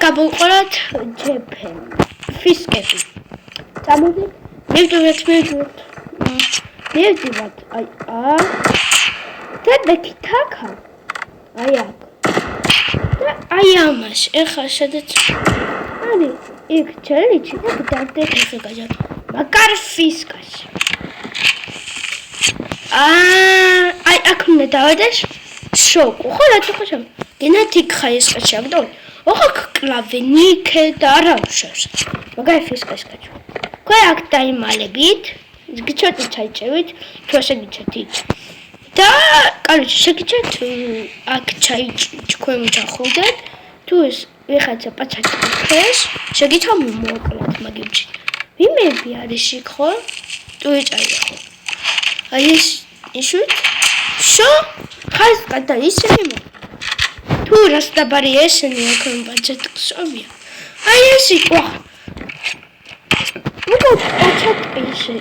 გავუყუროთ ჯეფენ ფისკები. Წამოდი, მივდივართ. და მეკითაკა. აი აქ. და აი ამას, ეხლა სადაც არის იქ ჩელიჩი და დადეკაზე გაჟა. მაგარ ფისკაში. აი აქ უნდა დავადეს შოკო. ხო რა თქო გენათიკ ხაის ყაშავდო. ოხა კლავენიკე და არავშავს. მაგარ ფისკას გაჩვი. ხო აქ დაიმალებით. გიჩვენეთ ჩაიჭევით, თუ ასე გიჩვენეთ. და კაროჩე შეგიჩვენეთ აქ ჩვენ ჩახოვდეთ. თუ ეს ვიღაცა პაჩაჭეს, შეგიჩვენ მოკლათ მაგიჩი. ვიმები არის იქ ხო? თუ ეჭაია ხო? აი ეს ისუთ შო ხას გადა ისინი თუ რას დაბარი ესენი აქ პაჩატკსოვია. აი ეს იყო. მოგო პაჩატკიში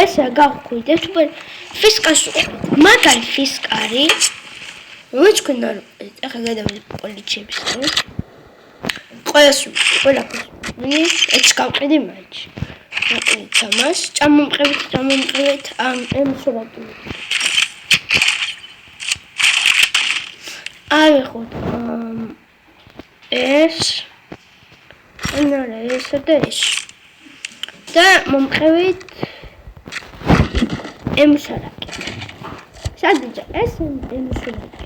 ესე გავხვიდეთ თუ ფისკას მაგარი ფისკარი ვიჩ ქნა ახლა გადავიდე პოლიციების ყველა ეს გავყიდი მაჩი ჩამას წამომყევით ამ სურათი აი ხო ეს და მომყევით ემსარაკი. სადიჯა ეს ემსარაკი.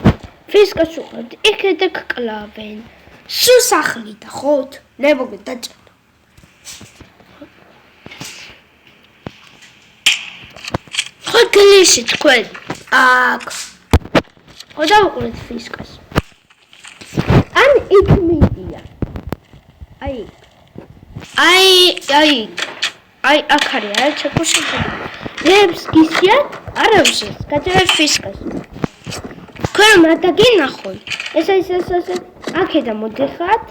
ფისკას უყურებთ, იქედა კლავენ. სუსახლი და ხოთ, ნებოგე დაჭერთ. ხო გლისი თქვენ. აქ. ხო დავუყურეთ ფისკას. ან იქ მიდია. აი აქ არის ჩეკუში. Ებს გისიათ? არავის გაჭერეთ ფისკას. თქვენ მადაგინახოთ. ეს აქედან მოდიხართ.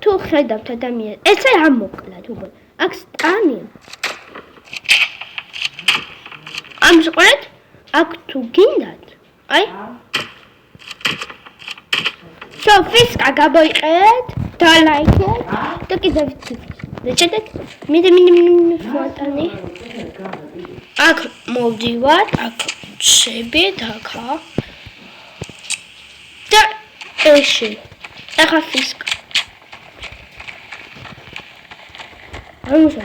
თუ ხედავთ ადამიანს, ესე ამოკლათ უბრალოდ. აქ სტანი. ამსყურეთ? აქ თუ გინდათ? აი. ფისკა გამოიყენეთ და ლაიქეთ და კიდევ ვიჩვენეთ. მინდა ფოტონი. აქ მოვდივართ, აქ შევიდეთ აქა. და ეში. ახლა ფისკა.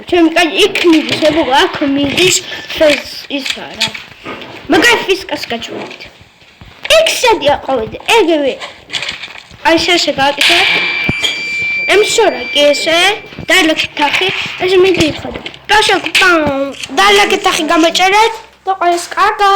ჩემი კაი იქ მიდის, ებოგო აქ მიდის ის არა. მაგარ ფისკას გაჩვენეთ. იქ შედია ყოვიდე, ეგევე. აი შეშე გააკეთეთ. ემსორაკი ესე დალაკეთახი ეს მიდი ხარ. დაშაკ პამ დალაკეთახი გამოჭერეთ და ყველას კარგა